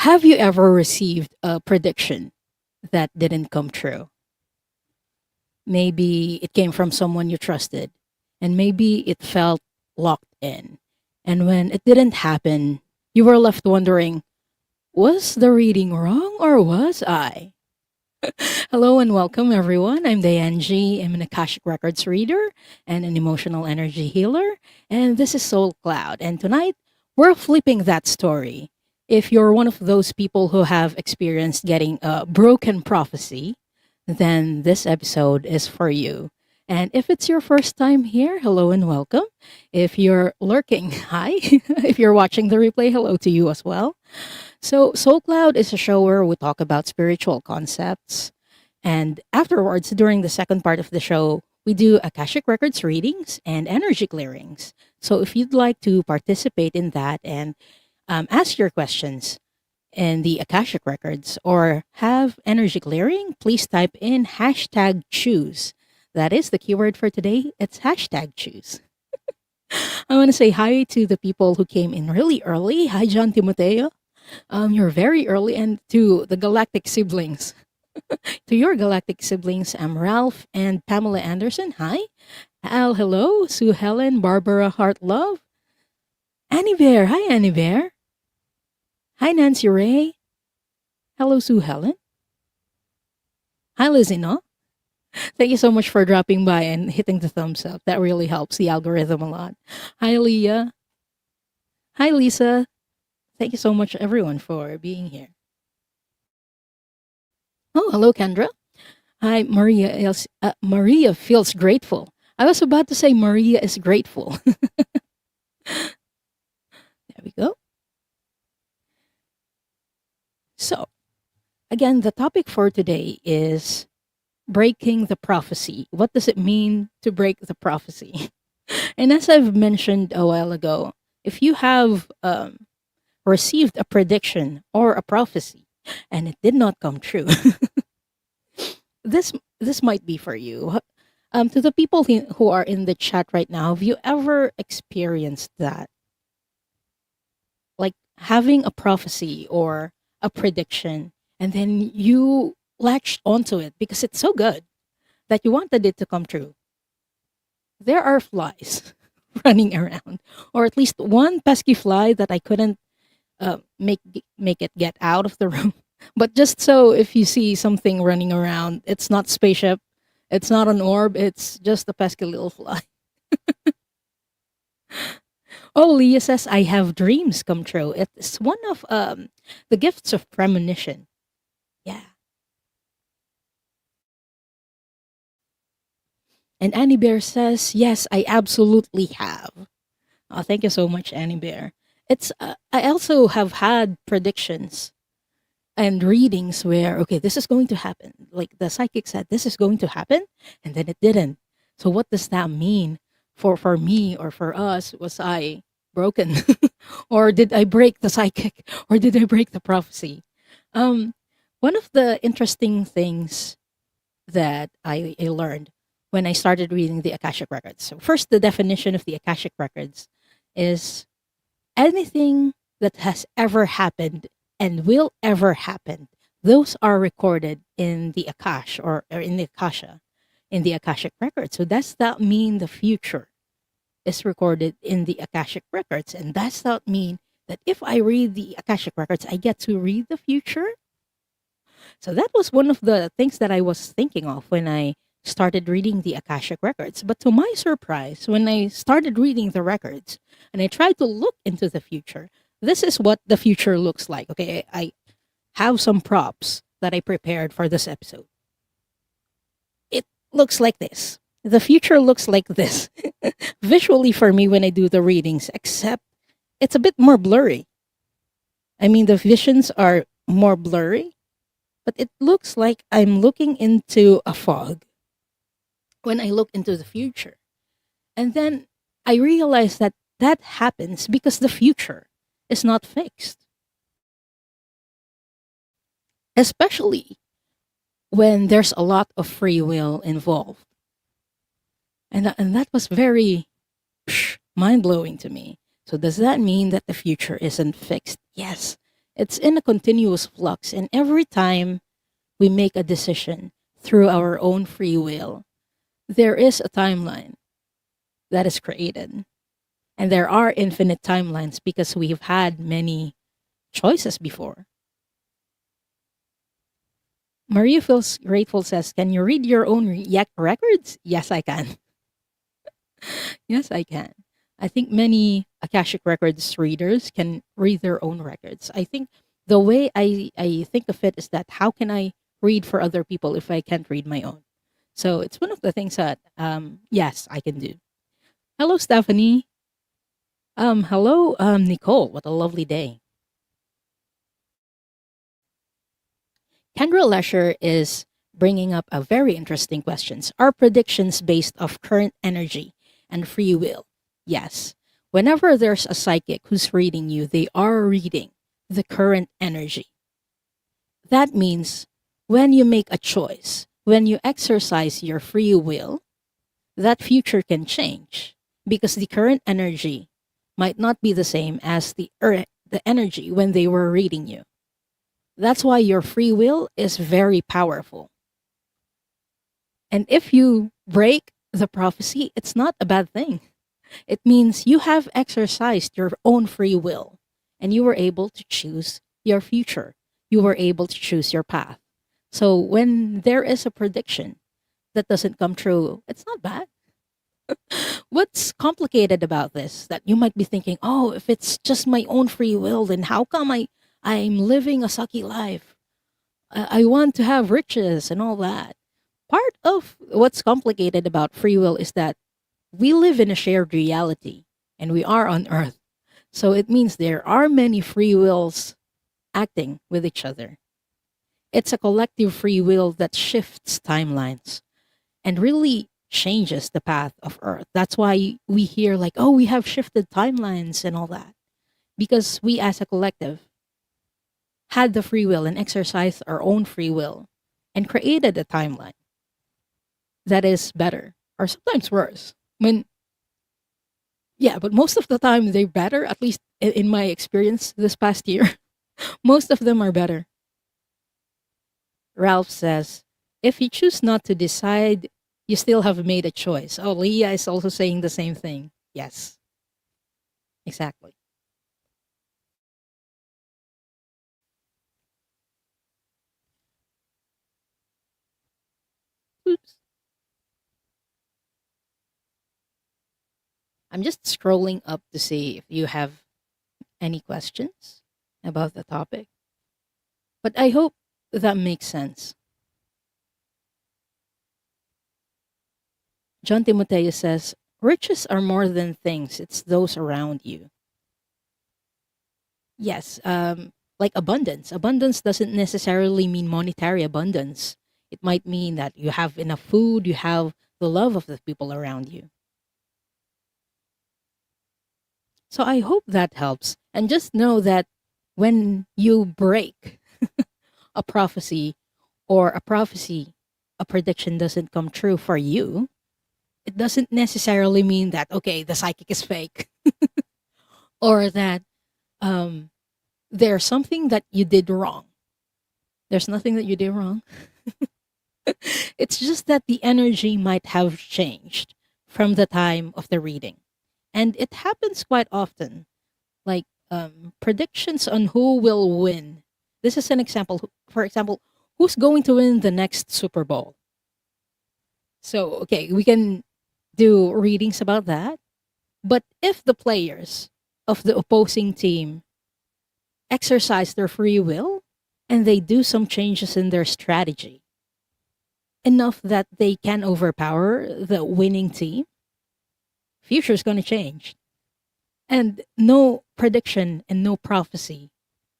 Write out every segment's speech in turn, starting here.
Have you ever received a prediction that didn't come true? Maybe it came from someone you trusted, and maybe it felt locked in. And when it didn't happen, you were left wondering, was the reading wrong or was I? Hello and welcome, everyone. I'm Diane G. I'm an Akashic Records reader and an emotional energy healer. And this is Soul Cloud. And tonight, we're flipping that story. If you're one of those people who have experienced getting a broken prophecy, then this episode is for you. And if it's your first time here, hello and welcome. If you're lurking, hi. If you're watching the replay, hello to you as well. So, Soul Cloud is a show where we talk about spiritual concepts. And afterwards, during the second part of the show, we do Akashic Records readings and energy clearings. So, if you'd like to participate in that and ask your questions in the Akashic Records or have energy clearing, please type in hashtag choose. That is the keyword for today. It's hashtag choose. I want to say hi to the people who came in really early. Hi, John Timoteo. You're very early, and to the galactic siblings. To your galactic siblings, I'm Ralph and Pamela Anderson. Hi. Al, hello. Sue Helen, Barbara Hartlove. Annie Bear. Hi, Annie Bear. Hi, Nancy Ray. Hello, Sue Helen. Hi, Lizzie, no? Thank you so much for dropping by and hitting the thumbs up. That really helps the algorithm a lot. Hi, Leah. Hi, Lisa. Thank you so much, everyone, for being here. Oh, hello, Kendra. Hi, Maria. Maria feels grateful. I was about to say Maria is grateful. There we go. So, again, the topic for today is breaking the prophecy. What does it mean to break the prophecy? And as I've mentioned a while ago, if you have received a prediction or a prophecy and it did not come true, this might be for you. To the people who are in the chat right now, have you ever experienced that? Like having a prophecy or a prediction, and then you latched onto it because it's so good that you wanted it to come true. There are flies running around, or at least one pesky fly that I couldn't make it get out of the room. But just so if you see something running around, it's not spaceship, it's not an orb, it's just a pesky little fly. Oh, Leah says I have dreams come true. It's one of the gifts of premonition. Yeah. And Annie Bear says, yes, I absolutely have. Oh, thank you so much, Annie Bear. It's I also have had predictions and readings where, okay, this is going to happen. Like the psychic said, this is going to happen, and then it didn't. So what does that mean for me or for us? Was I broken? Or did I break the psychic? Or did I break the prophecy? Um, One of the interesting things that I learned when I started reading the Akashic Records. So first, the definition of the Akashic Records is anything that has ever happened and will ever happen. Those are recorded in the Akash or in the Akasha, in the Akashic Records. So does that mean the future is recorded in the Akashic Records? And does that mean that if I read the Akashic Records, I get to read the future? So that was one of the things that I was thinking of when I started reading the Akashic Records. But to my surprise, when I started reading the records and I tried to look into the future, this is what the future looks like. Okay, I have some props that I prepared for this episode. It looks like this. The future looks like this visually for me when I do the readings, except it's a bit more blurry. I mean, the visions are more blurry, but it looks like I'm looking into a fog when I look into the future. And then I realize that that happens because the future is not fixed, especially when there's a lot of free will involved. And that was very mind blowing to me. So, does that mean that the future isn't fixed? Yes, It's in a continuous flux, and every time we make a decision through our own free will, there is a timeline that is created. And there are infinite timelines because we've had many choices before. Maria Feels Grateful says, can you read your own records? Yes, I can. Yes, I can. I think many Akashic Records readers can read their own records. I think the way I think of it is that how can I read for other people if I can't read my own? So it's one of the things that, yes, I can do. Hello, Stephanie. Hello, Nicole. What a lovely day. Kendra Lesher is bringing up a very interesting questions. Are predictions based off current energy and free will? Yes. Whenever there's a psychic who's reading you, they are reading the current energy. That means when you make a choice, when you exercise your free will, that future can change because the current energy might not be the same as the energy when they were reading you. That's why your free will is very powerful. And if you break the prophecy, it's not a bad thing. It means you have exercised your own free will and you were able to choose your future. You were able to choose your path. So when there is a prediction that doesn't come true, it's not bad. What's complicated about this that you might be thinking, oh, if it's just my own free will, then how come I'm living a sucky life? I want to have riches and all that. Part of what's complicated about free will is that we live in a shared reality and we are on earth. So it means there are many free wills acting with each other. It's a collective free will that shifts timelines and really changes the path of earth. That's why we hear like, oh, we have shifted timelines and all that. Because we as a collective had the free will and exercised our own free will and created a timeline that is better or sometimes worse. When yeah, but most of the time they're better, at least in my experience this past year. Most of them are better. Ralph says, if you choose not to decide, you still have made a choice. Oh, Leah is also saying the same thing. Yes, exactly. Oops. I'm just scrolling up to see if you have any questions about the topic. But I hope that makes sense. John Timoteo says, riches are more than things, it's those around you. Yes, like abundance. Abundance doesn't necessarily mean monetary abundance. It might mean that you have enough food, you have the love of the people around you. So I hope that helps. And just know that when you break a prophecy or a prediction doesn't come true for you, it doesn't necessarily mean that, okay, the psychic is fake or that um, there's something that you did wrong. There's nothing that you did wrong. It's just that the energy might have changed from the time of the reading. And it happens quite often, like predictions on who will win. This is an example. For example, who's going to win the next Super Bowl? So, okay, we can do readings about that. But if the players of the opposing team exercise their free will and they do some changes in their strategy, enough that they can overpower the winning team, future is going to change. And no prediction and no prophecy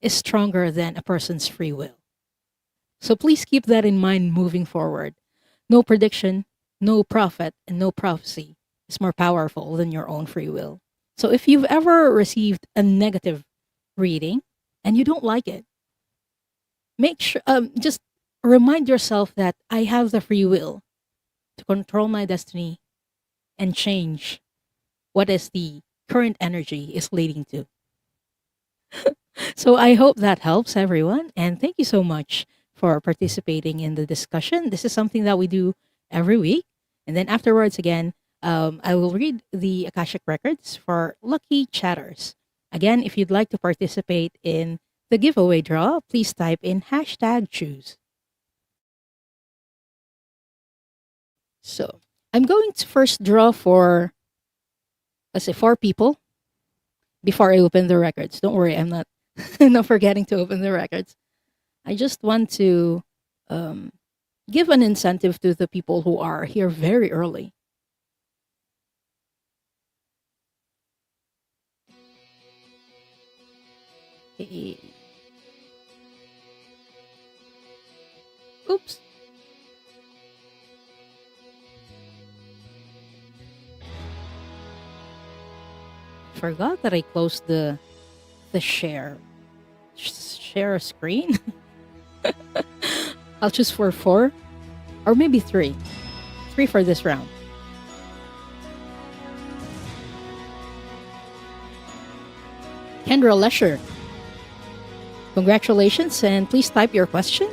is stronger than a person's free will. So please keep that in mind moving forward. No prediction, no prophet, and no prophecy is more powerful than your own free will. So if you've ever received a negative reading and you don't like it, make sure just remind yourself that I have the free will to control my destiny and change what is the current energy is leading to. So I hope that helps everyone. And thank you so much for participating in the discussion. This is something that we do every week. And then afterwards, again, I will read the Akashic Records for lucky chatters. Again, if you'd like to participate in the giveaway draw, please type in hashtag choose. So I'm going to first draw for, let's say, 4 people before I open the records. Don't worry, I'm not, not forgetting to open the records. I just want to um, give an incentive to the people who are here very early. Eh, Oops, forgot that I closed the share screen. I'll choose for 4 or maybe 3. 3 for this round. Kendra Lesher, congratulations, and please type your question.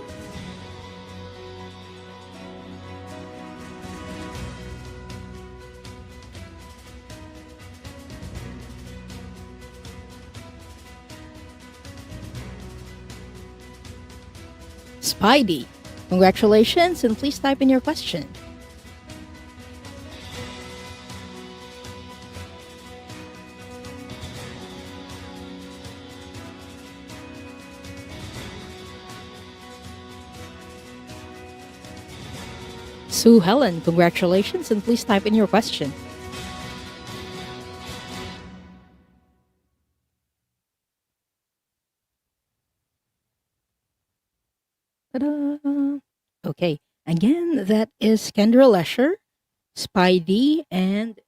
Spidey, congratulations, and please type in your question. Sue Helen, congratulations, and please type in your question. Ta-da! Okay, again, that is Kendra Lesher, Spidey, and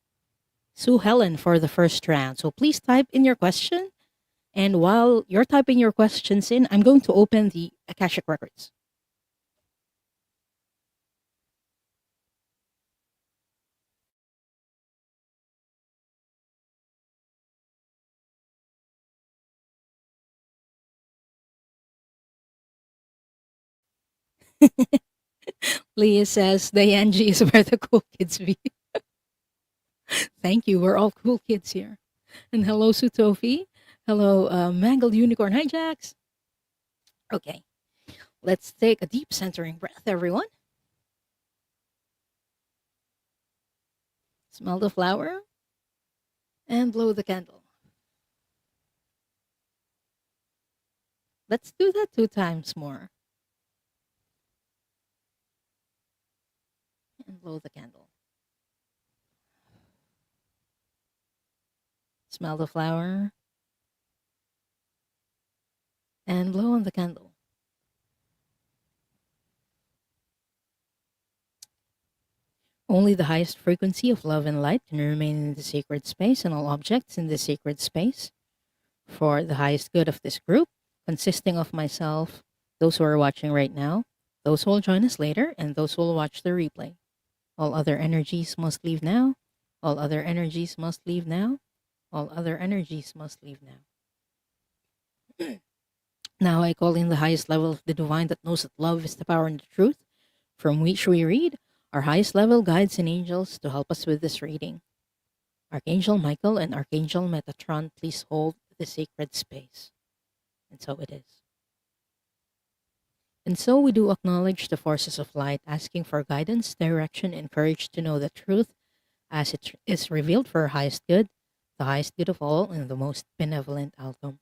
Sue Helen for the first round. So please type in your question. And while you're typing your questions in, I'm going to open the Akashic Records. Leah says the Angie is where the cool kids be. Thank you. We're all cool kids here. And hello, Sutofi. Hello, Mangled Unicorn Hijacks. Okay, let's take a deep centering breath, everyone. Smell the flower and blow the candle. Let's do that 2 times more. And blow the candle. Smell the flower and blow on the candle. Only the highest frequency of love and light can remain in the sacred space and all objects in the sacred space for the highest good of this group, consisting of myself, those who are watching right now, those who will join us later, and those who will watch the replay. All other energies must leave now. All other energies must leave now. All other energies must leave now. Now I call in the highest level of the divine that knows that love is the power and the truth, from which we read our highest level guides and angels to help us with this reading. Archangel Michael and Archangel Metatron, please hold the sacred space. And so it is. And so we do acknowledge the forces of light, asking for guidance, direction, and courage to know the truth as it is revealed for our highest good, the highest good of all, and the most benevolent outcome.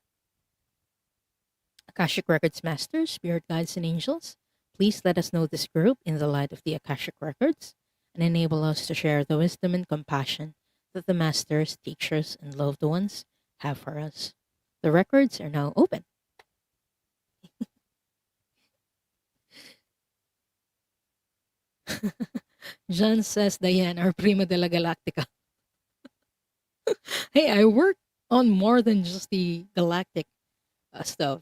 Akashic Records Masters, Spirit Guides, and Angels, please let us know this group in the light of the Akashic Records and enable us to share the wisdom and compassion that the Masters, teachers, and loved ones have for us. The records are now open. John says, Diane, our prima de la galactica. Hey, I work on more than just the galactic stuff.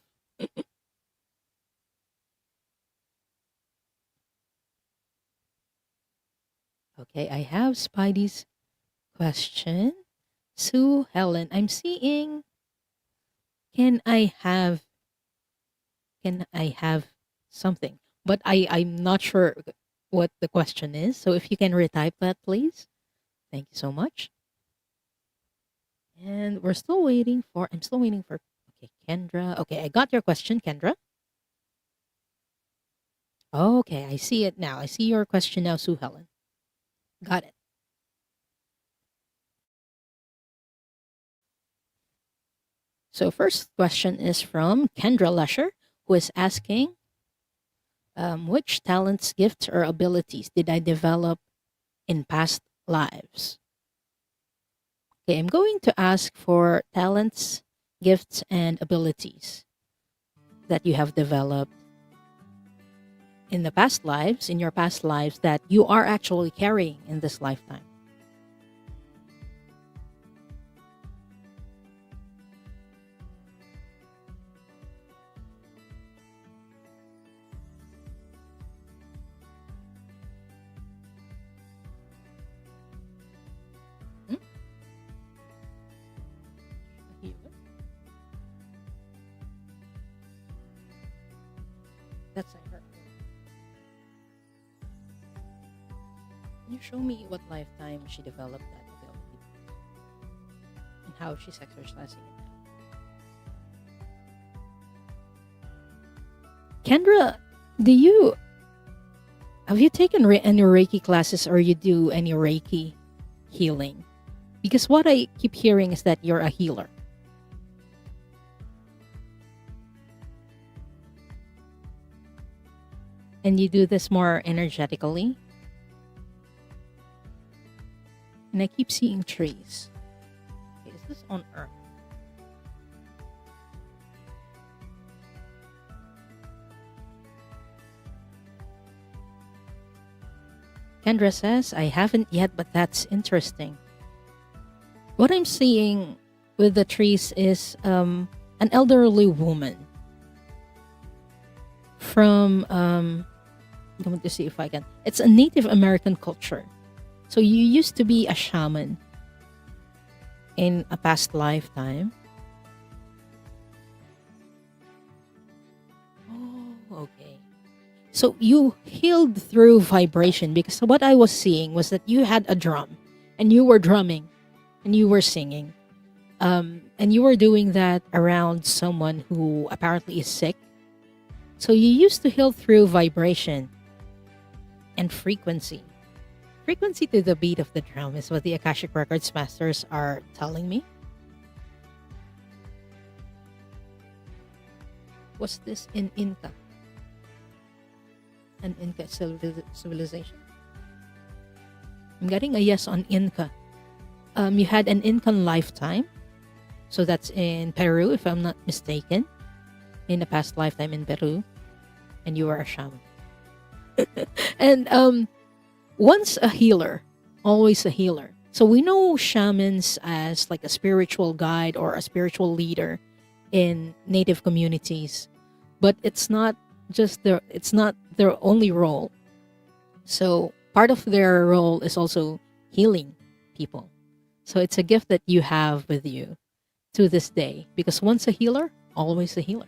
Okay, I have Spidey's question. Sue Helen, I'm seeing Can I have can I have something? But I'm not sure what the question is. So if you can retype that, please. Thank you so much. And I'm still waiting for, okay, Kendra. Okay, I got your question, Kendra. Okay, I see it now. I see your question now, Sue Helen. Got it. So first question is from Kendra Lesher, who is asking, which talents, gifts, or abilities did I develop in past lives? Okay, I'm going to ask for talents, gifts, and abilities that you have developed in the past lives, in your past lives, that you are actually carrying in this lifetime. Hmm? Here. That's I heard. Can you show me what lifetime she developed that ability and how she's exercising it now? Kendra, do you have you taken any Reiki classes, or you do any Reiki healing? Because what I keep hearing is that you're a healer. And you do this more energetically. And I keep seeing trees. Okay, is this on Earth? Kendra says, I haven't yet, but that's interesting. What I'm seeing with the trees is an elderly woman from, I'm going to see if I can. It's a Native American culture. So you used to be a shaman in a past lifetime. Oh, okay. So you healed through vibration, because what I was seeing was that you had a drum and you were drumming and you were singing. And you were doing that around someone who apparently is sick. So you used to heal through vibration and frequency. Frequency to the beat of the drum is what the Akashic Records masters are telling me. Was this in Inca? An Inca civilization? I'm getting a yes on Inca. You had an Incan lifetime. So that's in Peru, if I'm not mistaken. In a past lifetime in Peru. And you were a shaman. And once a healer, always a healer. So we know shamans as like a spiritual guide or a spiritual leader in native communities, but it's not their only role. So part of their role is also healing people. So it's a gift that you have with you to this day, because once a healer, always a healer.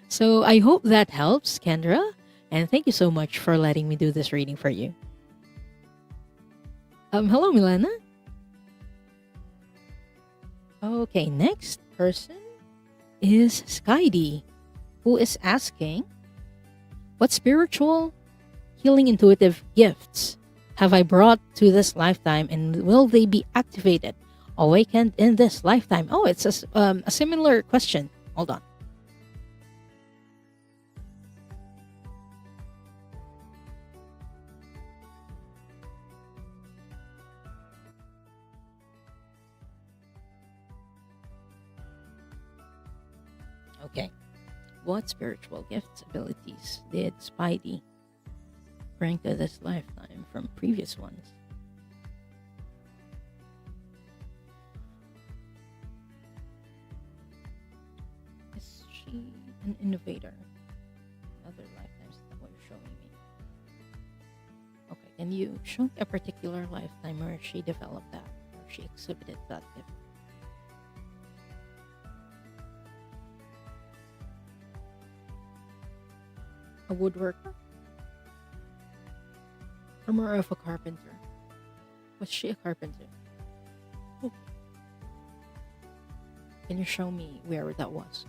So I hope that helps, Kendra, and thank you so much for letting me do this reading for you. Hello, Milena. Okay, next person is Skydy, who is asking, what spiritual, healing, intuitive gifts have I brought to this lifetime, and will they be activated, awakened in this lifetime? Oh, it's a similar question. Hold on. Okay. What spiritual gifts, abilities did Spidey bring to this lifetime from previous ones? Is she an innovator? Other lifetimes, is that what you're showing me? Okay, can you show me a particular lifetime where she developed that, or she exhibited that gift? A woodworker? Or more of a carpenter? Was she a carpenter? Oh, can you show me where that was?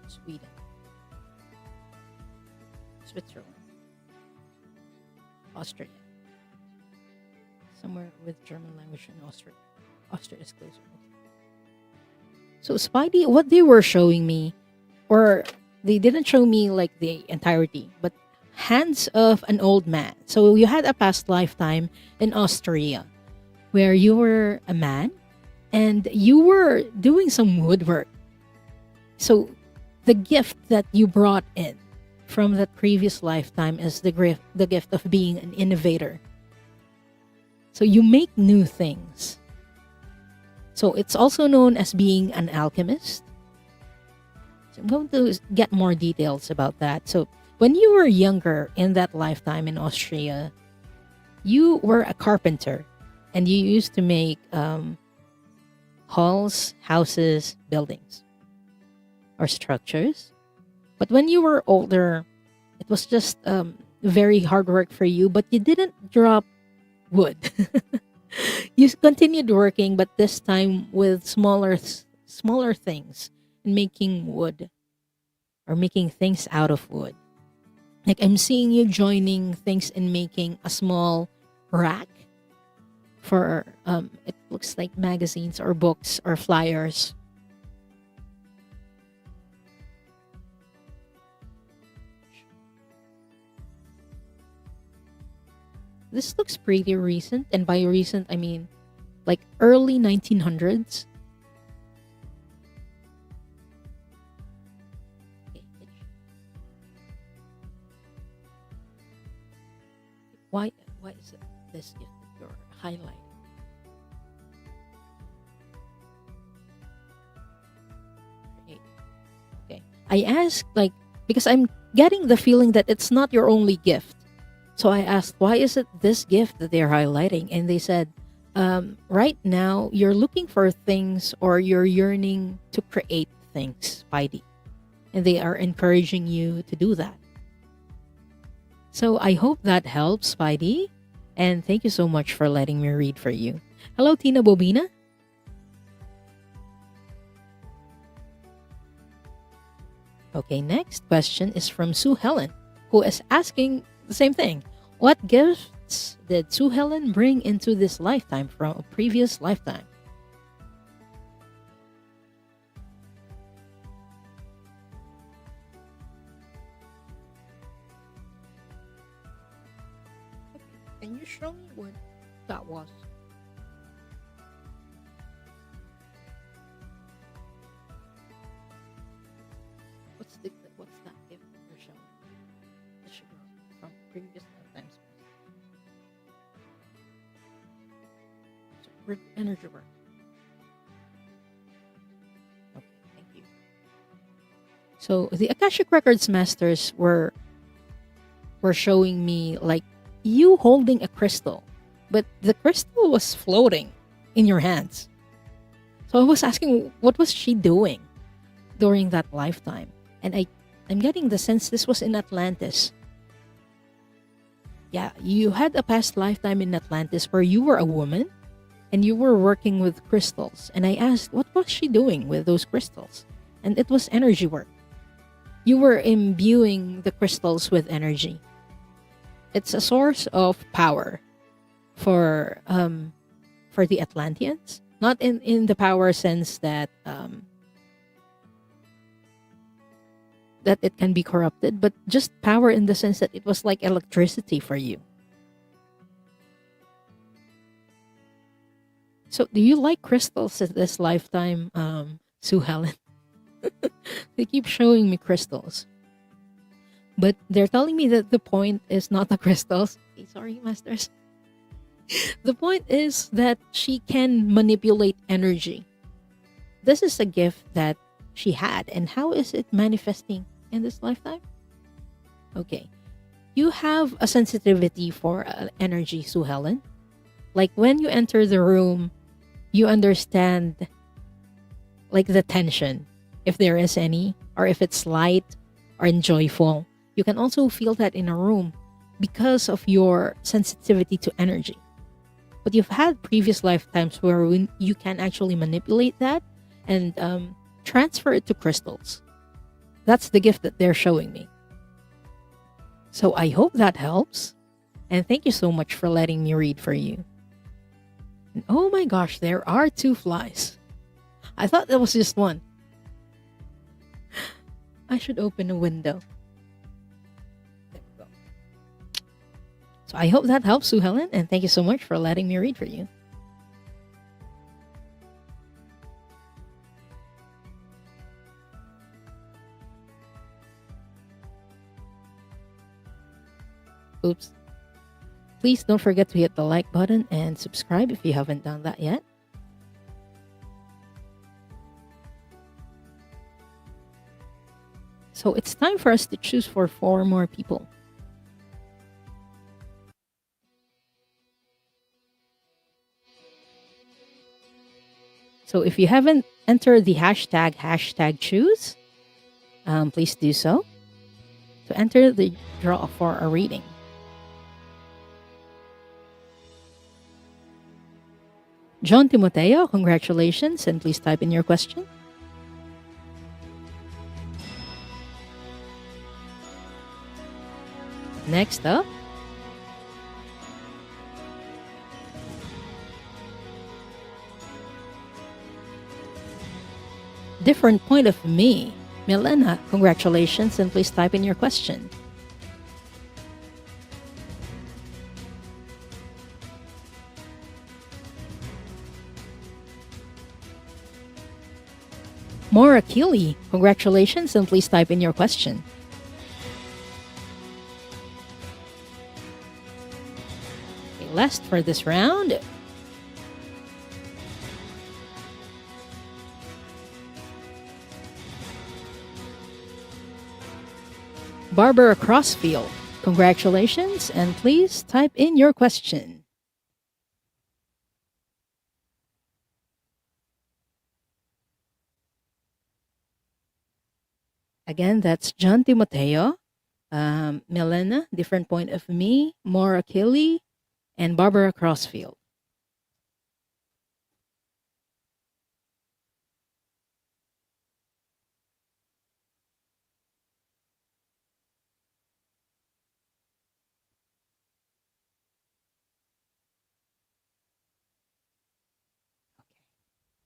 Sweden. Switzerland. Austria. Somewhere with German language in Austria. Austria is closer. So Spidey, what they were showing me, or they didn't show me like the entirety, but hands of an old man. So you had a past lifetime in Austria where you were a man and you were doing some woodwork. So the gift that you brought in from that previous lifetime is the gift of being an innovator. So you make new things. So it's also known as being an alchemist. So I'm going to get more details about that. So when you were younger in that lifetime in Austria, you were a carpenter and you used to make halls, houses, buildings, or structures. But when you were older, it was just very hard work for you, but you didn't drop wood. You continued working, but this time with smaller things, and making wood or making things out of wood. Like I'm seeing you joining things in making a small rack for it looks like magazines or books or flyers. This looks pretty recent, and by recent I mean like early 1900s. Why is it this gift that you're highlighting? Right. Okay. I asked like because I'm getting the feeling that it's not your only gift. So I asked, why is it this gift that they're highlighting? And they said, right now you're looking for things or you're yearning to create things, Spidey. And they are encouraging you to do that. So I hope that helps, Spidey. And thank you so much for letting me read for you. Hello, Tina Bobina. Okay, next question is from Sue Helen, who is asking the same thing. What gifts did Sue Helen bring into this lifetime from a previous lifetime? Can you show me what that was? What's that gift that you're showing? The sugar from previous lifetimes. So, energy work. Okay, thank you. So the Akashic Records masters were showing me like you holding a crystal, but the crystal was floating in your hands. So I was asking, what was she doing during that lifetime? And I'm getting the sense this was in Atlantis. Yeah, you had a past lifetime in Atlantis where you were a woman and you were working with crystals. And I asked, what was she doing with those crystals? And it was energy work. You were imbuing the crystals with energy. It's a source of power for the Atlanteans. Not in the power sense that that it can be corrupted, but just power in the sense that it was like electricity for you. So do you like crystals at this lifetime, Sue Helen? They keep showing me crystals. But they're telling me that the point is not the crystals. Okay, sorry, masters. The point is that she can manipulate energy. This is a gift that she had. And how is it manifesting in this lifetime? Okay. You have a sensitivity for energy, Sue Helen. Like when you enter the room, You understand like the tension, if there is any, or if it's light or joyful. You can also feel that in a room because of your sensitivity to energy. But you've had previous lifetimes where when you can actually manipulate that and transfer it to crystals. That's the gift that they're showing me. So I hope that helps. And thank you so much for letting me read for you. And oh my gosh, there are two flies. I thought there was just one. I should open a window. There we go. So I hope that helps, Sue Helen, and thank you so much for letting me read for you. Oops. Please don't forget to hit the like button and subscribe if you haven't done that yet. So it's time for us to choose for 4 more people. So if you haven't entered the hashtag choose, please do so to enter the draw for a reading. John Timoteo, congratulations, and please type in your question. Next up, different point of me. Milena, congratulations, and please type in your question. Maura Keeley, congratulations, and please type in your question. Okay, last for this round. Barbara Crossfield, congratulations, and please type in your question. Again, that's John Timoteo, Milena, different point of me, Maura Kelly, and Barbara Crossfield.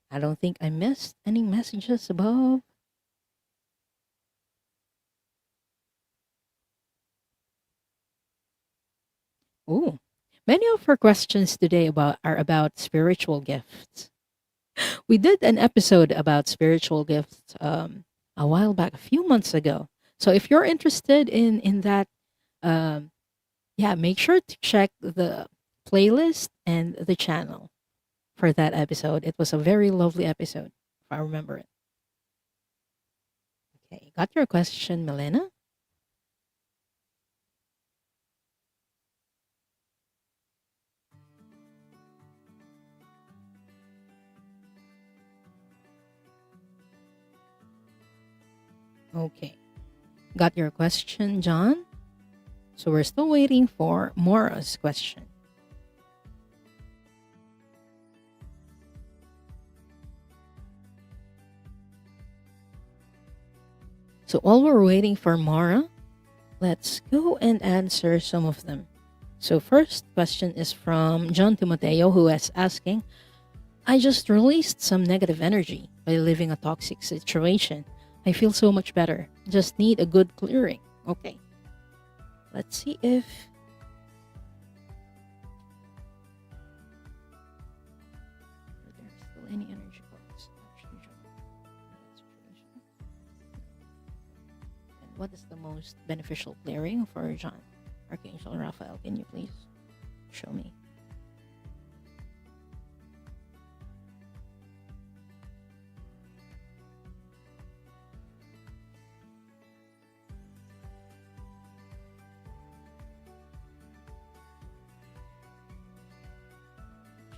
I don't think I missed any messages above. Oh, many of our questions today are about spiritual gifts. We did an episode about spiritual gifts a while back, a few months ago. So if you're interested in that, yeah, make sure to check the playlist and the channel for that episode. It was a very lovely episode, if I remember it. Okay, got your question, Milena? Okay. Got your question, John? So we're still waiting for Maura's question. So while we're waiting for Maura, let's go and answer some of them. So first question is from John Timoteo, who is asking, I just released some negative energy by living a toxic situation. I feel so much better. Just need a good clearing. Okay. Let's see if there's still any energy parts. And what is the most beneficial clearing for John? Archangel Raphael, can you please show me?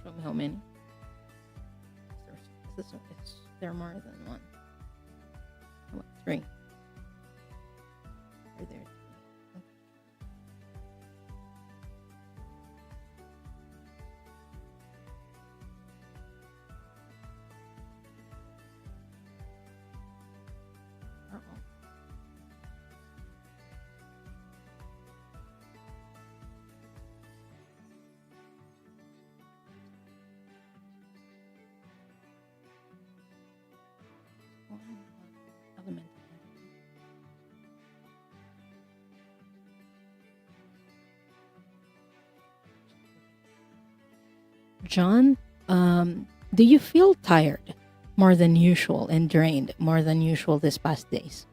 Show me how many. Is there more than one? How about three? Are there three? Okay. One element. John, do you feel tired more than usual and drained more than usual this past days?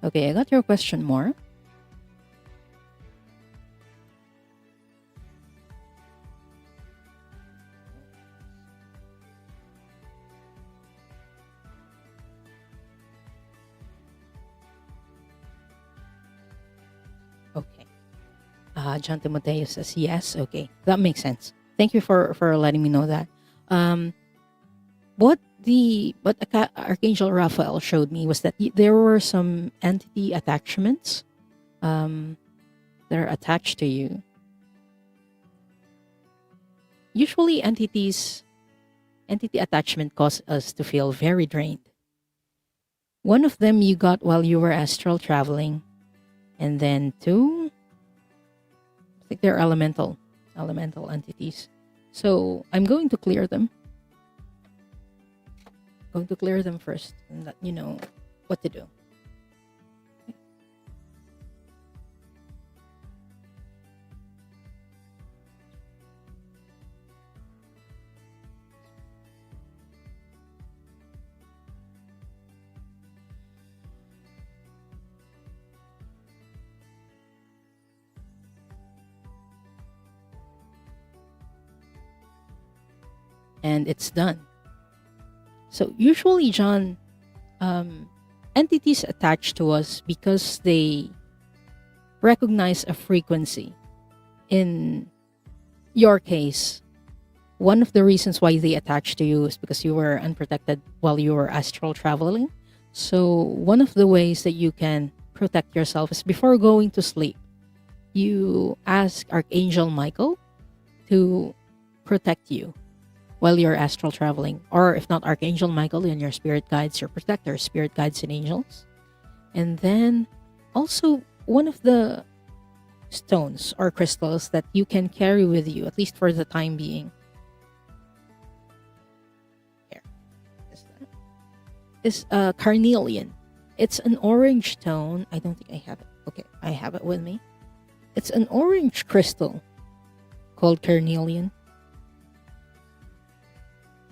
Okay, I got your question more. Okay. John Timoteo says yes. Okay, that makes sense. Thank you for letting me know that. Um, what Archangel Raphael showed me was that there were some entity attachments um, that are attached to you. Usually, entity attachment cause us to feel very drained. One of them you got while you were astral traveling, and then two, I think they're elemental entities. So I'm going to clear them. Going to clear them first, and let you know what to do. And it's done. So usually, John, entities attach to us because they recognize a frequency. In your case, one of the reasons why they attach to you is because you were unprotected while you were astral traveling. So one of the ways that you can protect yourself is before going to sleep, you ask Archangel Michael to protect you while you're astral traveling. Or if not Archangel Michael, then your spirit guides, your protectors, spirit guides and angels. And then also one of the stones or crystals that you can carry with you, at least for the time being. Here. Is carnelian. It's an orange stone. I don't think I have it. Okay, I have it with me. It's an orange crystal called carnelian.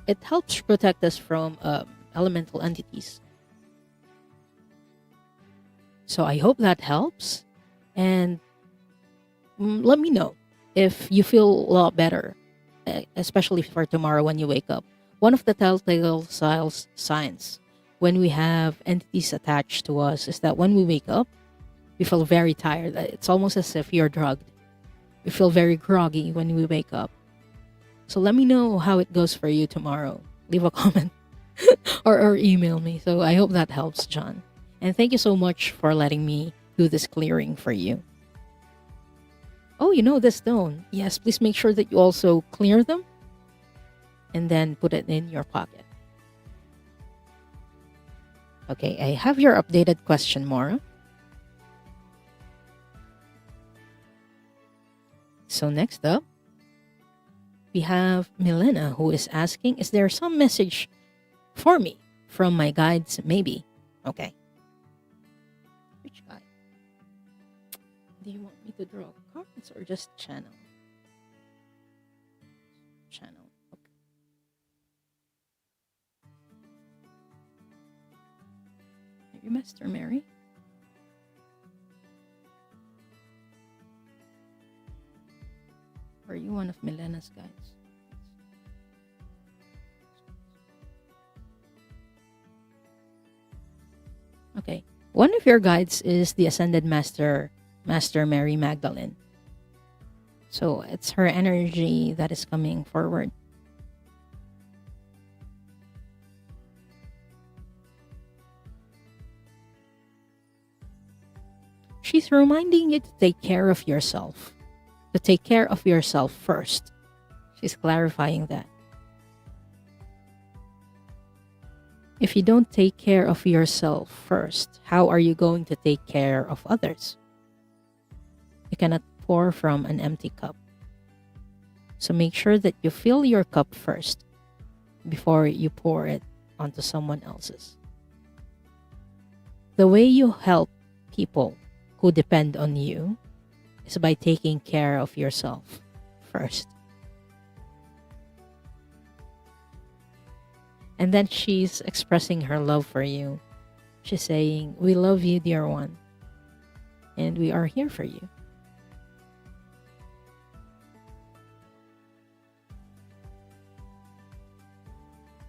It helps protect us from elemental entities. So I hope that helps. And let me know if you feel a lot better, especially for tomorrow when you wake up. One of the telltale signs when we have entities attached to us is that when we wake up, we feel very tired. It's almost as if you're drugged. We feel very groggy when we wake up. So let me know how it goes for you tomorrow. Leave a comment or email me. So I hope that helps, John. And thank you so much for letting me do this clearing for you. Oh, you know the stone. Yes, please make sure that you also clear them and then put it in your pocket. Okay, I have your updated question, Maura. So next up, we have Milena, who is asking, is there some message for me from my guides? Maybe. Okay. Which guide? Do you want me to draw cards or just channel? Channel. Okay. Are you Master Mary? Or are you one of Milena's guides? Okay. One of your guides is the Ascended Master, Master Mary Magdalene. So it's her energy that is coming forward. She's reminding you to take care of yourself, to take care of yourself first. She's clarifying that. If you don't take care of yourself first, how are you going to take care of others? You cannot pour from an empty cup. So make sure that you fill your cup first before you pour it onto someone else's. The way you help people who depend on you is by taking care of yourself first. And then she's expressing her love for you. She's saying, "We love you, dear one, and we are here for you."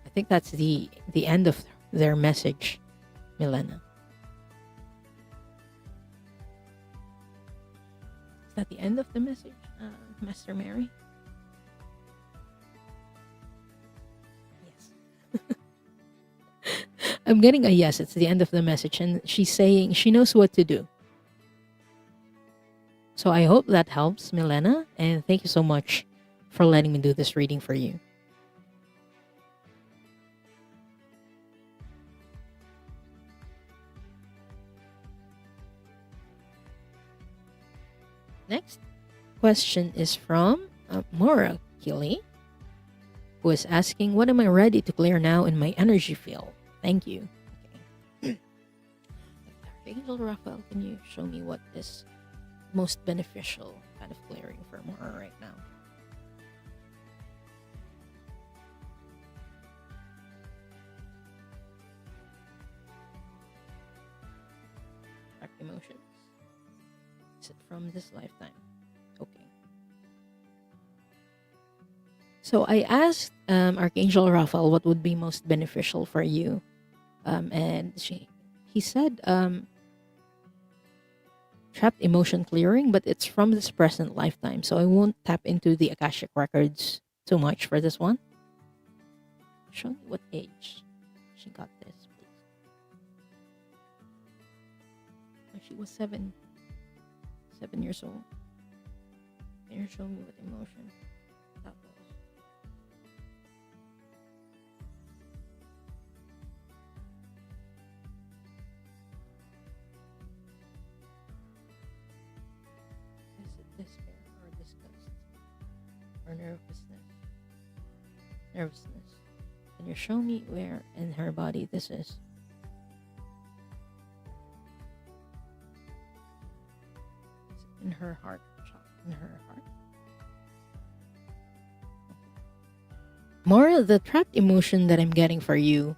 I think that's the end of their message, Milena. Is that the end of the message, Master Mary? I'm getting a yes. It's the end of the message. And she's saying she knows what to do. So I hope that helps, Milena. And thank you so much for letting me do this reading for you. Next question is from Maura Keeley, who is asking, what am I ready to clear now in my energy field? Thank you. Okay. Angel Raphael, can you show me what is most beneficial kind of clearing for Maura right now? Track emotions. Is it from this lifetime? Okay. So I asked Archangel Raphael what would be most beneficial for you, and he said trapped emotion clearing, but it's from this present lifetime. So I won't tap into the Akashic Records too much for this one. Show me what age she got this, please. She was 7 years old. Can you show me what emotion that was? Is it despair or disgust or nervousness? Nervousness. Can you show me where in her body this is? In her heart. In her heart. More the trapped emotion that I'm getting for you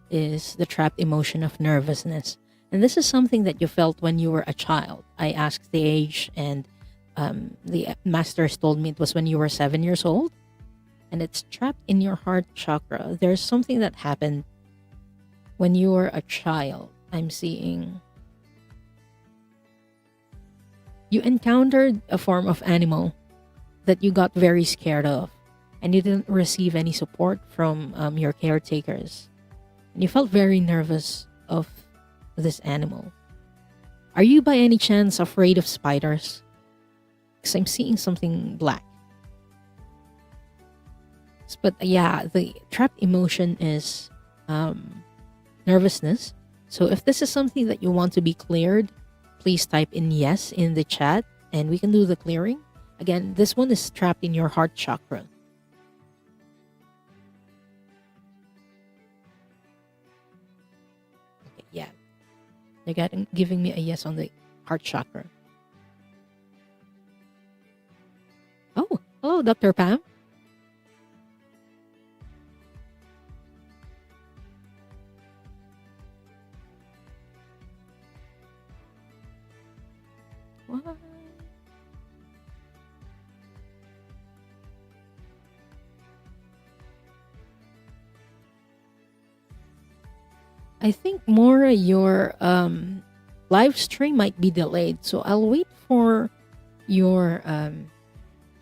is the trapped emotion of nervousness. And this is something that you felt when you were a child. I asked the age, and the masters told me it was when you were 7 years old. And it's trapped in your heart chakra. There's something that happened when you were a child. I'm seeing you encountered a form of animal that you got very scared of, and you didn't receive any support from your caretakers. And you felt very nervous of this animal. Are you by any chance afraid of spiders? Because I'm seeing something black. But yeah, the trapped emotion is nervousness. So if this is something that you want to be cleared, please type in yes in the chat and we can do the clearing. Again, this one is trapped in your heart chakra. Okay, yeah. They're giving me a yes on the heart chakra. Oh, hello, Dr. Pam. What? I think more your live stream might be delayed, so I'll wait for your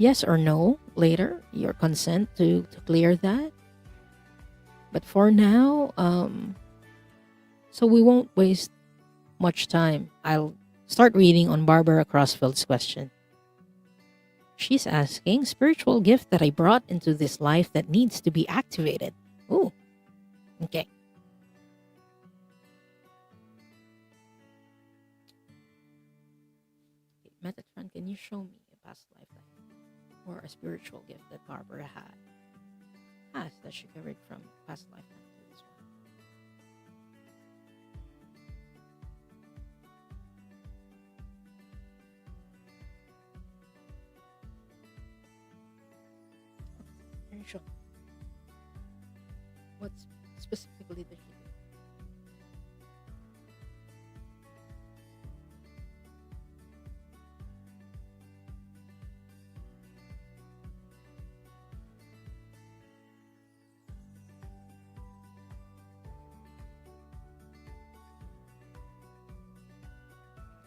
yes or no later, your consent to clear that. But for now, so we won't waste much time. I'll start reading on Barbara Crossfield's question. She's asking, spiritual gift that I brought into this life that needs to be activated. Ooh, okay. Metatron, can you show me a past lifetime or a spiritual gift that Barbara has that she carried from past lifetime to this one? Can you show me? What specifically did she do?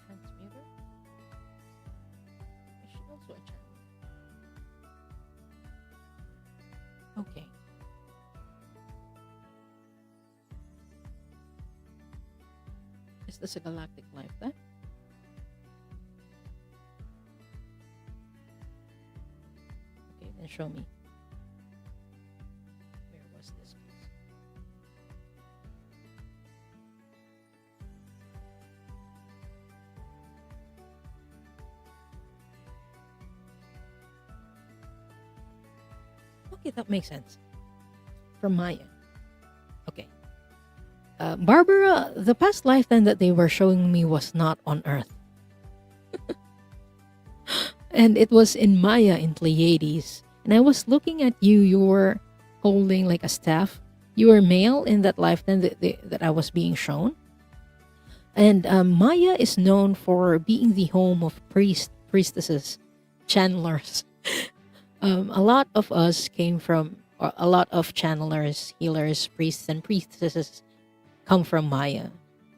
Transmuter? Is she also a channel? Okay. Is this a galactic lifetime? Okay, then show me. Where was this piece? Okay, that makes sense. From Maya. Okay. Barbara, the past lifetime that they were showing me was not on Earth. And it was in Maya in Pleiades. And I was looking at you. You were holding like a staff. You were male in that lifetime that I was being shown. And Maya is known for being the home of priestesses, channelers. A lot of us came from, or a lot of channelers, healers, priests, and priestesses come from Maya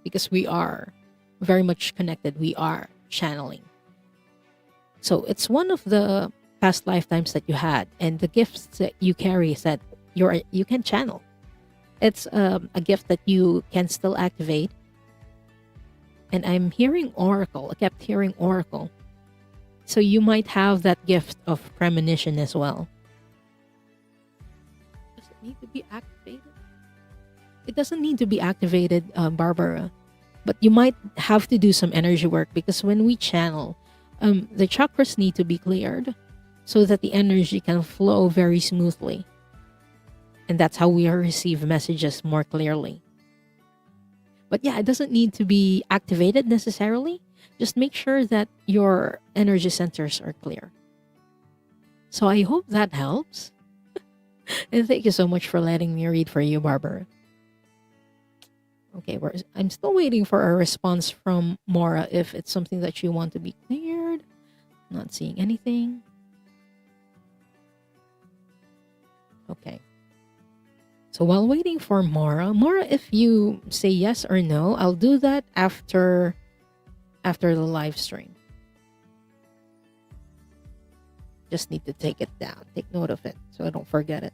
because we are very much connected. We are channeling. So it's one of the past lifetimes that you had, and the gifts that you carry is that you can channel. It's a gift that you can still activate. And I'm hearing oracle. I kept hearing oracle. So you might have that gift of premonition as well. Does it need to be activated? It doesn't need to be activated, Barbara. But you might have to do some energy work because when we channel, the chakras need to be cleared so that the energy can flow very smoothly. And that's how we receive messages more clearly. But yeah, it doesn't need to be activated necessarily. Just make sure that your energy centers are clear. So I hope that helps. And thank you so much for letting me read for you, Barbara. Okay, I'm still waiting for a response from Maura if it's something that you want to be cleared. Not seeing anything. Okay. So while waiting for Maura, if you say yes or no, I'll do that after the live stream. Just need to take it down. Take note of it so I don't forget it.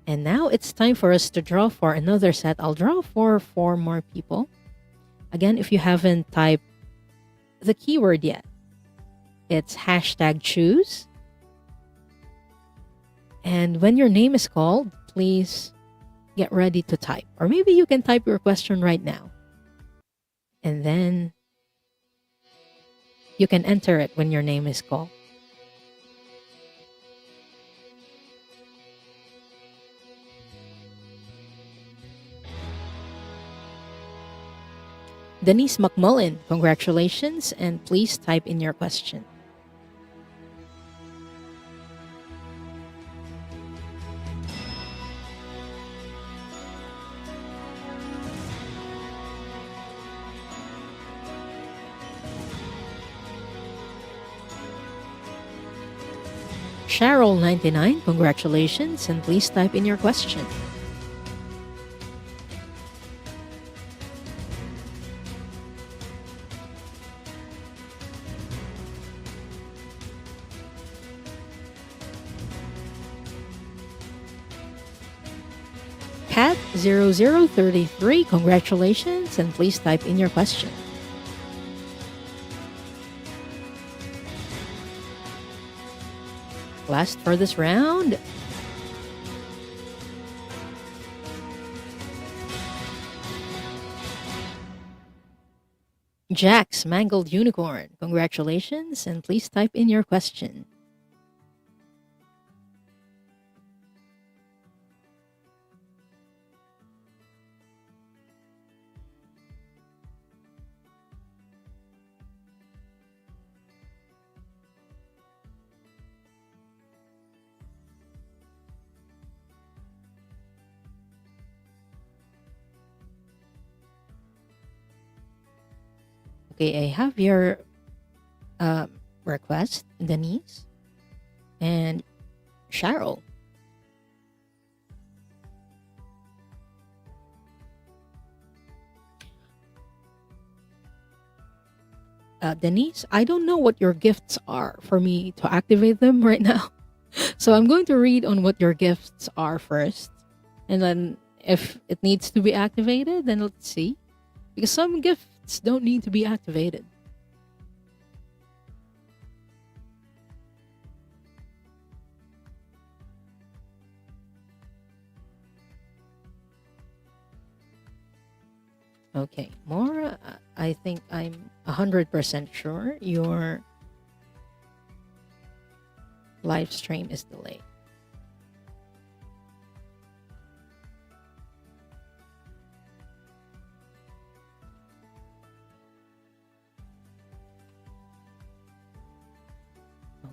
And now it's time for us to draw for another set. I'll draw for 4 more people. Again, if you haven't typed the keyword yet, it's #choose. And when your name is called, please get ready to type. Or maybe you can type your question right now. And then you can enter it when your name is called. Denise McMullen, congratulations, and please type in your question. Cheryl99, congratulations, and please type in your question. 0033, congratulations, and please type in your question. Last for this round. Jack's Mangled Unicorn, congratulations, and please type in your question. Okay, I have your request, Denise and Cheryl. Denise, I don't know what your gifts are for me to activate them right now. So I'm going to read on what your gifts are first. And then if it needs to be activated, then let's see. Because some gifts don't need to be activated. Okay, Maura, I think I'm 100% sure your live stream is delayed.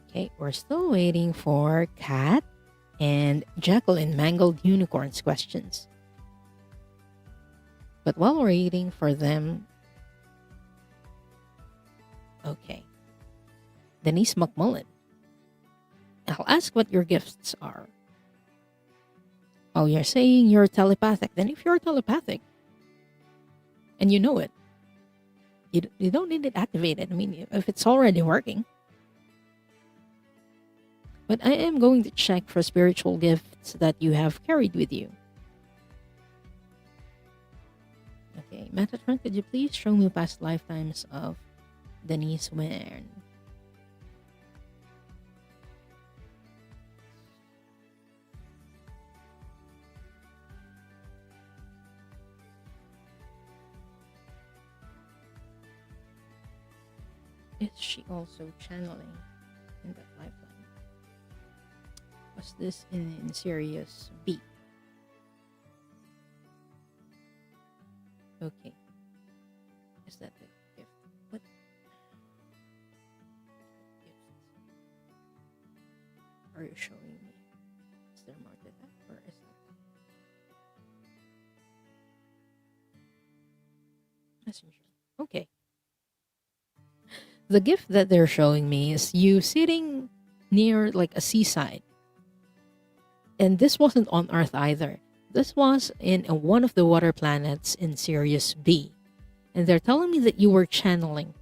Okay, we're still waiting for Kat and Jacqueline Mangled Unicorns questions. But while we're waiting for them, okay, Denise McMullen, I'll ask what your gifts are. Oh, you're saying you're telepathic. Then if you're telepathic and you know it, you don't need it activated. I mean, if it's already working. But I am going to check for spiritual gifts that you have carried with you. Okay, Metatron, could you please show me past lifetimes of Denise Wern? Is she also channeling in that lifetime? Was this in Sirius B? Okay. Is that the gift? What gifts are you showing me? Is there more to that? Or is that messenger? Okay. The gift that they're showing me is you sitting near like a seaside. And this wasn't on Earth either. This was in one of the water planets in Sirius B. And they're telling me that you were channeling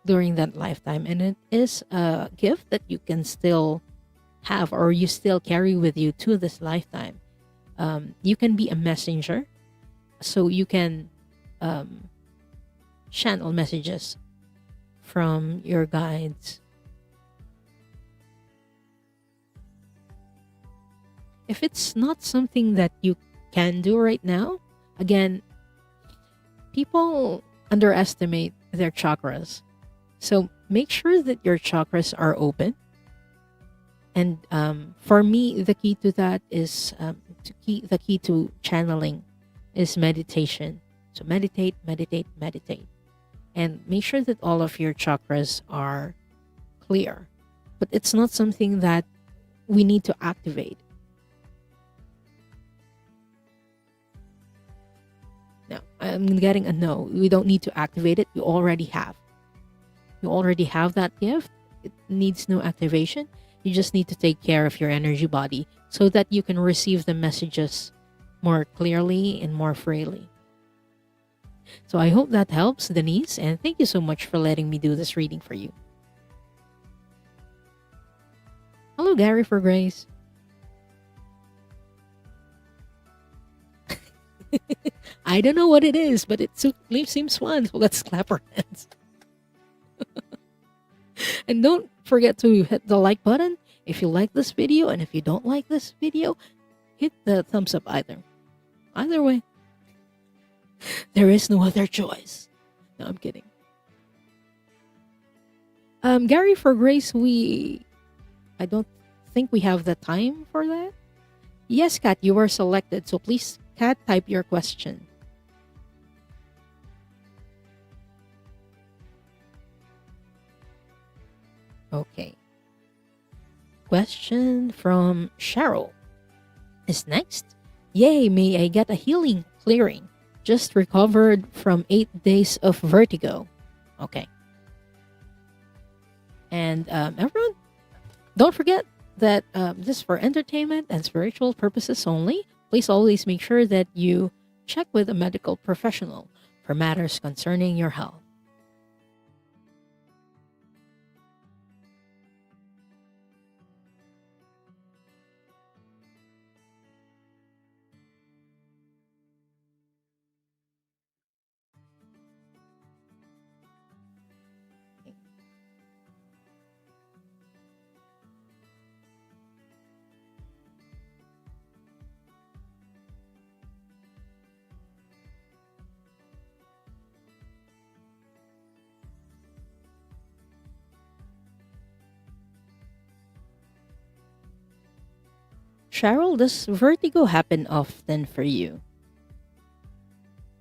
during that lifetime. And it is a gift that you can still have or you still carry with you to this lifetime. You can be a messenger. So you can channel messages from your guides. If it's not something that you can do right now, again, people underestimate their chakras. So make sure that your chakras are open. And for me, the key to that is the key to channeling is meditation. So meditate, meditate, meditate. And make sure that all of your chakras are clear. But it's not something that we need to activate. No, I'm getting a no. We don't need to activate it. You already have. You already have that gift. It needs no activation. You just need to take care of your energy body so that you can receive the messages more clearly and more freely. So I hope that helps, Denise, and thank you so much for letting me do this reading for you. Hello, Gary for Grace. I don't know what it is, but it seems fun. So let's clap our hands. And don't forget to hit the like button if you like this video. And if you don't like this video, hit the thumbs up either. Either way, there is no other choice. No, I'm kidding. Gary, for Grace, I don't think we have the time for that. Yes, Kat, you were selected. So please, Kat, type your question. Okay. Question from Cheryl is next. Yay, may I get a healing clearing? Just recovered from 8 days of vertigo. Okay. And everyone, don't forget that this is for entertainment and spiritual purposes only. Please always make sure that you check with a medical professional for matters concerning your health. Cheryl, does vertigo happen often for you?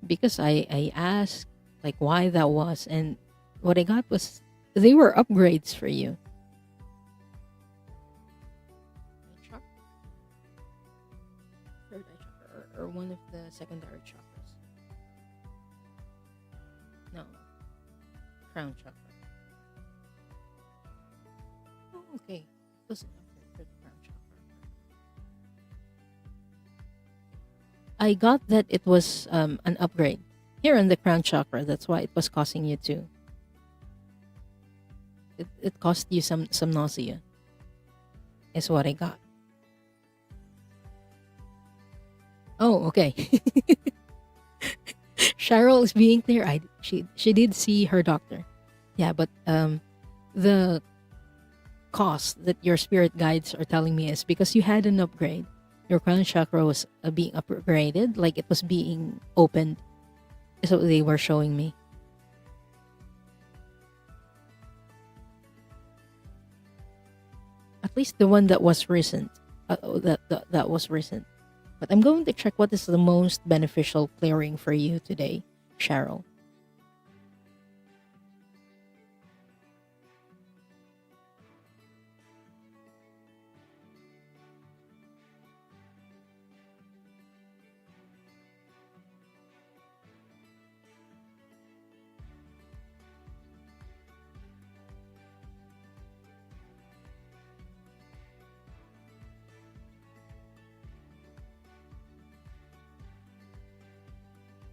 Because I asked like why that was, and what I got was they were upgrades for you. Third eye chakra, or one of the secondary chakras. No, crown chakra. Oh, okay. It was an upgrade for the crown chakra. I got that it was an upgrade here in the crown chakra. That's why it was causing you to. It caused you some nausea. Is what I got. Oh, okay. Cheryl is being clear. She did see her doctor. Yeah, but the cause that your spirit guides are telling me is because you had an upgrade. Your crown chakra was being upgraded, like it was being opened. Is what they were showing me. At least the one that was recent. That was recent. But I'm going to check what is the most beneficial clearing for you today, Cheryl.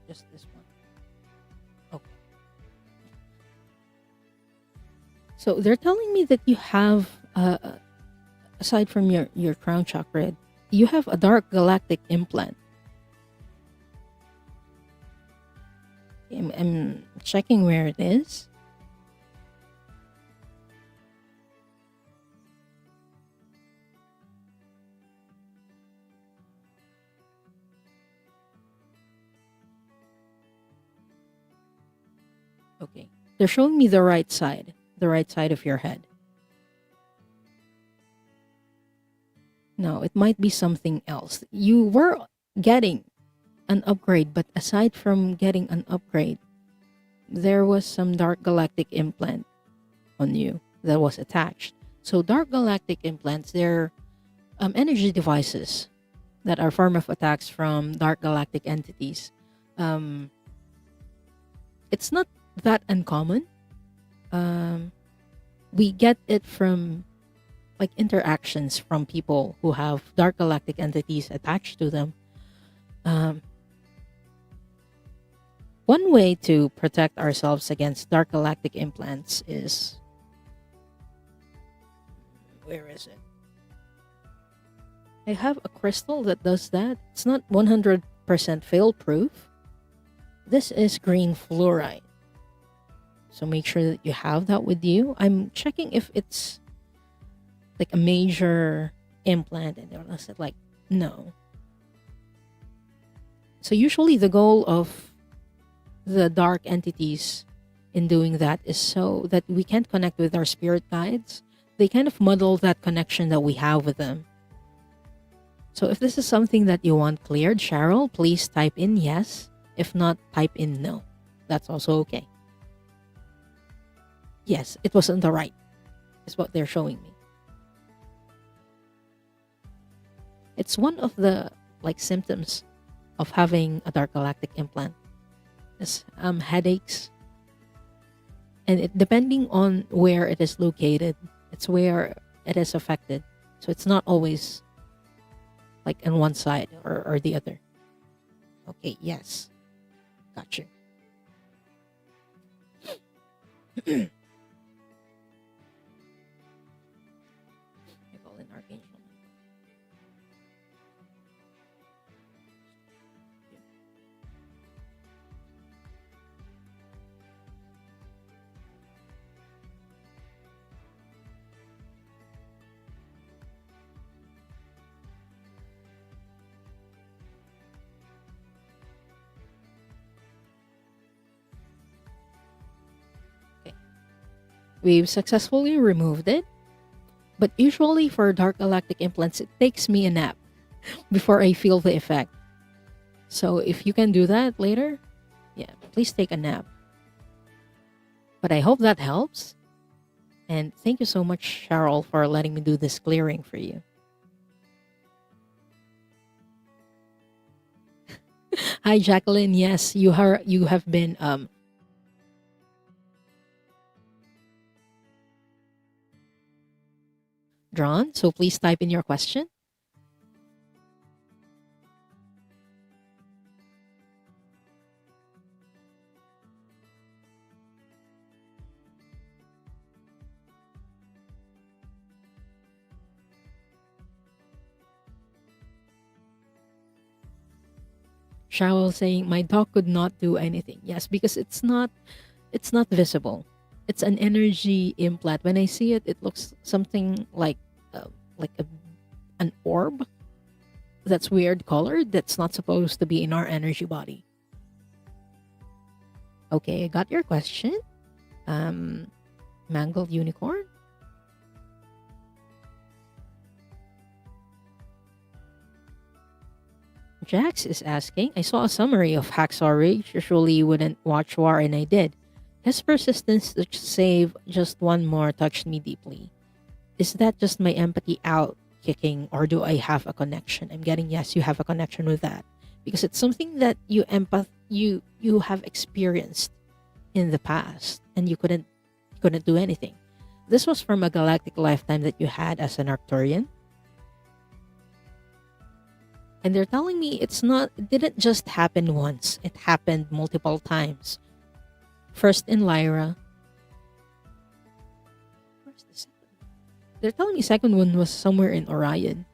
Just this one. Okay. So they're telling me that you have, aside from your crown chakra, you have a dark galactic implant. I'm checking where it is. Okay. They're showing me the right side of your head. No, it might be something else. You were getting an upgrade, but aside from getting an upgrade, there was some dark galactic implant on you that was attached. So dark galactic implants, they're energy devices that are form of attacks from dark galactic entities. It's not that uncommon. We get it from like interactions from people who have dark galactic entities attached to them. One way to protect ourselves against dark galactic implants is, where is it? I have a crystal that does that. It's not 100% fail proof, This is green fluoride. So make sure that you have that with you. I'm checking if it's like a major implant, and I said like no. So usually the goal of the dark entities in doing that is so that we can't connect with our spirit guides. They kind of muddle that connection that we have with them. So if this is something that you want cleared, Cheryl, please type in yes. If not, type in no. That's also okay. Yes, it wasn't the right, is what they're showing me. It's one of the like symptoms of having a dark galactic implant. Is headaches, and it depending on where it is located, it's where it is affected. So it's not always like on one side or the other. Okay, yes, got you. I call in Archangel. Okay, we've successfully removed it. But usually for dark galactic implants, it takes me a nap before I feel the effect. So if you can do that later, yeah, please take a nap. But I hope that helps. And thank you so much, Cheryl, for letting me do this clearing for you. Hi, Jacqueline. Yes, you have been drawn. So please type in your question. Cheryl saying my dog could not do anything. Yes, because it's not visible. It's an energy implant. When I see it, it looks something like an orb that's weird colored. That's not supposed to be in our energy body. Okay, I got your question. Um, Mangled unicorn. Jax is asking, I saw a summary of Hacksaw Ridge. Usually you wouldn't watch War, and I did. His persistence to save just one more touched me deeply. Is that just my empathy out kicking, or do I have a connection? I'm getting yes, you have a connection with that. Because it's something that you have experienced in the past and you couldn't do anything. This was from a galactic lifetime that you had as an Arcturian. And they're telling me it didn't just happen once, it happened multiple times. First in Lyra. Where's the second? They're telling me second one was somewhere in Orion,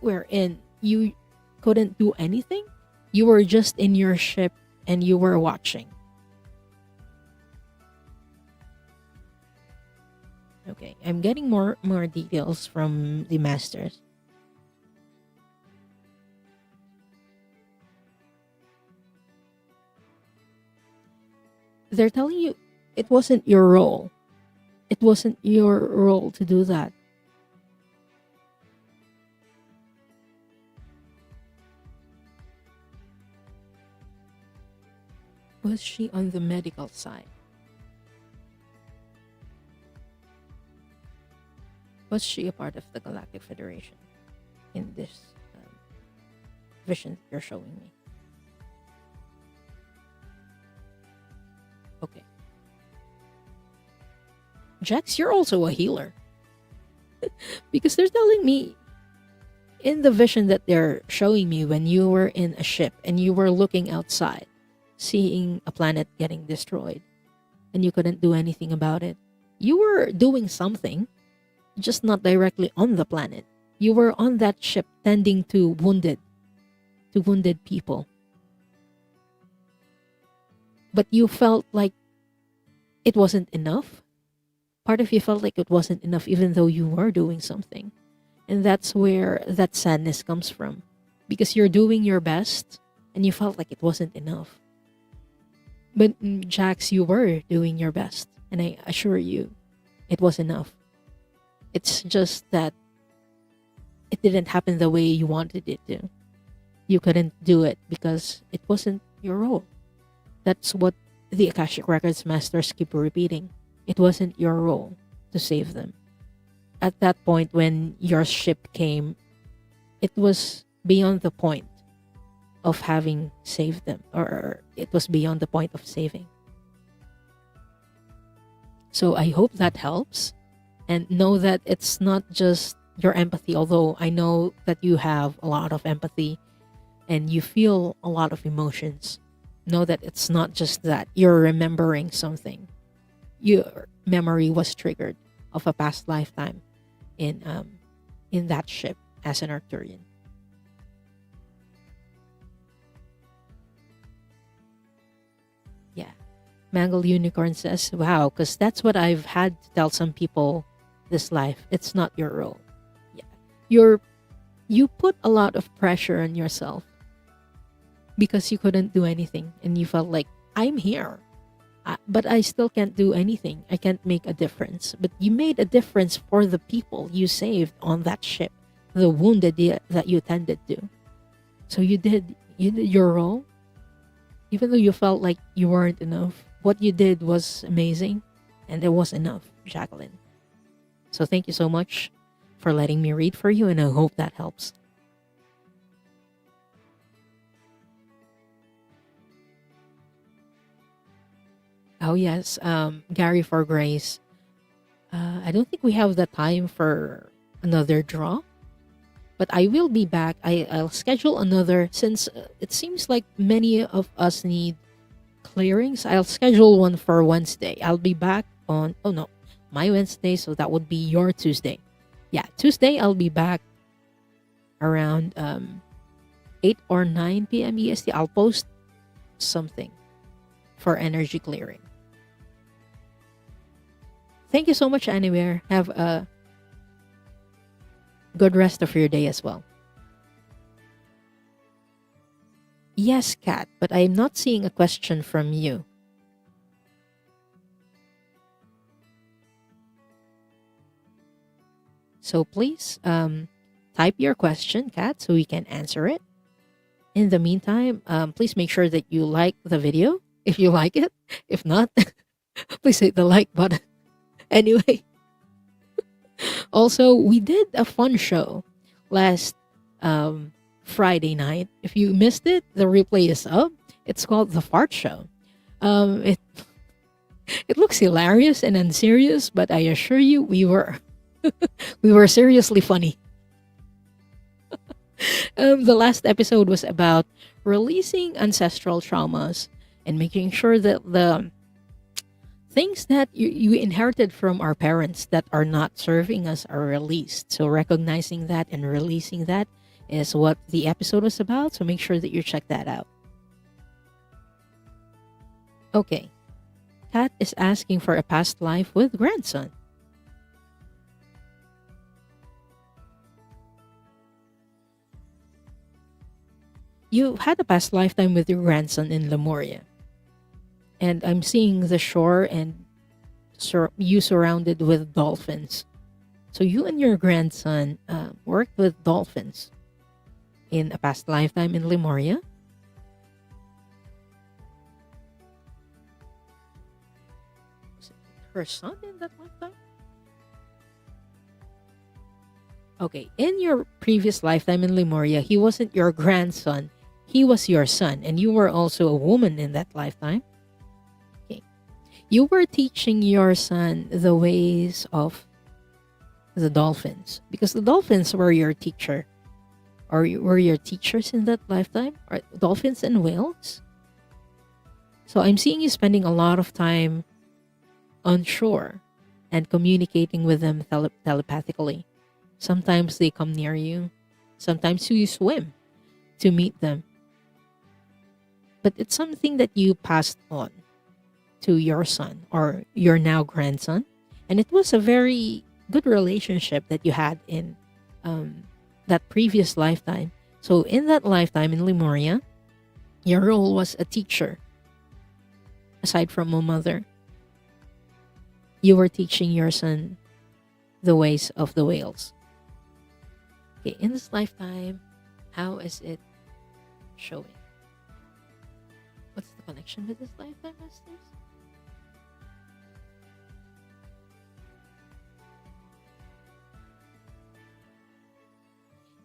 wherein you couldn't do anything. You were just in your ship and you were watching. Okay, I'm getting more details from the masters. They're telling you it wasn't your role. It wasn't your role to do that. Was she on the medical side? Was she a part of the Galactic Federation in this vision that you're showing me? Okay. Jax, you're also a healer. Because they're telling me in the vision that they're showing me when you were in a ship and you were looking outside, seeing a planet getting destroyed, and you couldn't do anything about it. You were doing something, just not directly on the planet. You were on that ship tending to wounded people. but you felt like it wasn't enough. Part of you felt like it wasn't enough, even though you were doing something. And that's where that sadness comes from, because you're doing your best and you felt like it wasn't enough. But Jax, you were doing your best, and I assure you, it was enough. It's just that it didn't happen the way you wanted it to. You couldn't do it because it wasn't your role. That's what the Akashic Records masters keep repeating. It wasn't your role to save them. At that point, when your ship came, it was beyond the point of having saved them, or it was beyond the point of saving. So I hope that helps. And know that it's not just your empathy, although I know that you have a lot of empathy and you feel a lot of emotions. Know that it's not just that you're remembering something. Your memory was triggered of a past lifetime in that ship as an Arcturian. Yeah. Mangle Unicorn says, wow, because that's what I've had to tell some people this life. It's not your role. Yeah. You put a lot of pressure on yourself because you couldn't do anything and you felt like, I'm here. But I still can't do anything. I can't make a difference. But you made a difference for the people you saved on that ship, the wounded that you tended to. So you did your role, even though you felt like you weren't enough. What you did was amazing, and it was enough, Jacqueline. So thank you so much for letting me read for you, and I hope that helps. Oh yes, Gary for Grace. I don't think we have the time for another draw, but I will be back. I'll schedule another since it seems like many of us need clearings. I'll schedule one for Wednesday. I'll be back on, oh no, my Wednesday, so that would be your Tuesday. Yeah, Tuesday I'll be back around 8 or 9 p.m. EST. I'll post something for energy clearing. Thank you so much, Anywhere. Have a good rest of your day as well. Yes, Kat, but I'm not seeing a question from you. So please type your question, Kat, so we can answer it. In the meantime, please make sure that you like the video if you like it. If not, please hit the like button. Anyway, also, we did a fun show last Friday night. If you missed it, the replay is up. It's called The Fart Show. It it looks hilarious and unserious, but I assure you, we were we were seriously funny. The last episode was about releasing ancestral traumas and making sure that the things that you inherited from our parents that are not serving us are released. So recognizing that and releasing that is what the episode was about. So make sure that you check that out. Okay. Kat is asking for a past life with grandson. You had a past lifetime with your grandson in Lemuria. And I'm seeing the shore and you surrounded with dolphins. So you and your grandson worked with dolphins in a past lifetime in Lemuria. Was it her son in that lifetime? Okay, in your previous lifetime in Lemuria, he wasn't your grandson. He was your son, and you were also a woman in that lifetime. You were teaching your son the ways of the dolphins because the dolphins were your teacher, or were your teachers in that lifetime, or dolphins and whales. So I'm seeing you spending a lot of time on shore and communicating with them telepathically. Sometimes they come near you, sometimes you swim to meet them. But it's something that you passed on to your son or your now grandson. And it was a very good relationship that you had in um, that previous lifetime. So, in that lifetime in Lemuria, your role was a teacher, aside from a mother. You were teaching your son the ways of the whales. Okay, in this lifetime, how is it showing? What's the connection with this lifetime, masters?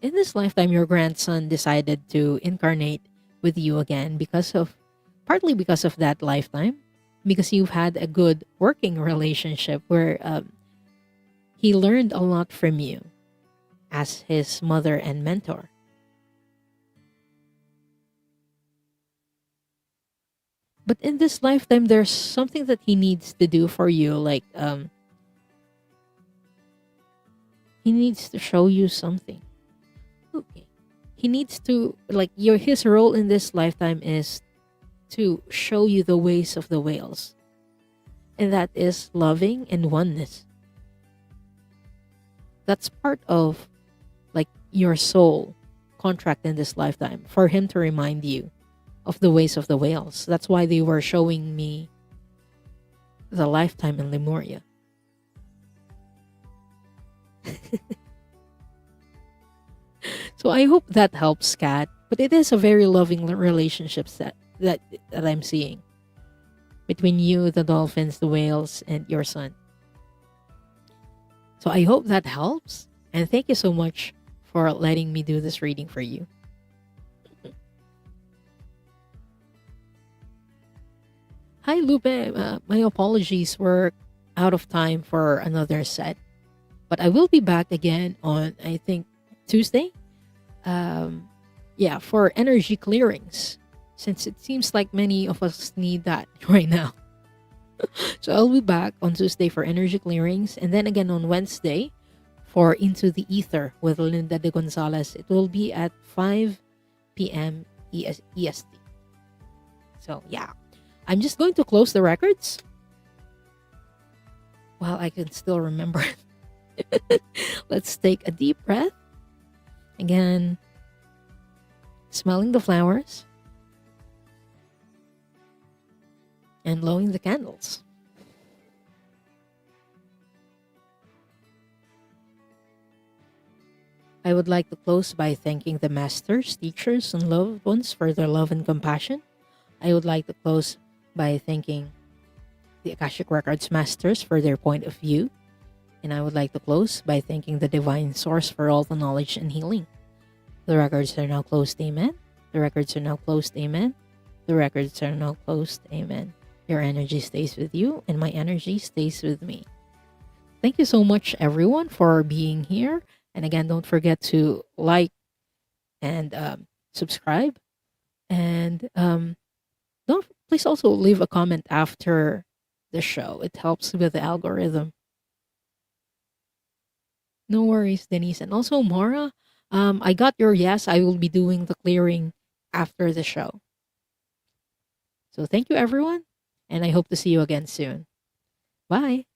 In this lifetime, your grandson decided to incarnate with you again partly because of that lifetime, because you've had a good working relationship where he learned a lot from you as his mother and mentor. But in this lifetime, there's something that he needs to do for you. Like, he needs to show you something. Okay. He needs to, like, his role in this lifetime is to show you the ways of the whales. And that is loving and oneness. That's part of, like, your soul contract in this lifetime, for him to remind you of the ways of the whales. That's why they were showing me the lifetime in Lemuria. So I hope that helps, Kat. But it is a very loving relationship that I'm seeing between you, the dolphins, the whales, and your son. So I hope that helps. And thank you so much for letting me do this reading for you. Hi, Lupe. My apologies. We're out of time for another set. But I will be back again on, I think, Tuesday. Yeah, for energy clearings, since it seems like many of us need that right now. So I'll be back on Tuesday for energy clearings, and then again on Wednesday for Into the Ether with Linda de Gonzalez. It will be at 5 p.m. EST. So yeah, I'm just going to close the records while I can still remember. Let's take a deep breath. Again, smelling the flowers and blowing the candles. I would like to close by thanking the masters, teachers, and loved ones for their love and compassion. I would like to close by thanking the Akashic Records masters for their point of view. And I would like to close by thanking the divine source for all the knowledge and healing. The records are now closed, amen. The records are now closed, amen. The records are now closed, amen. Your energy stays with you, and my energy stays with me. Thank you so much, everyone, for being here. And again, don't forget to like and subscribe. And don't please also leave a comment after the show. It helps with the algorithm. No worries, Denise. And also, Mora, I got your yes. I will be doing the clearing after the show. So thank you, everyone. And I hope to see you again soon. Bye.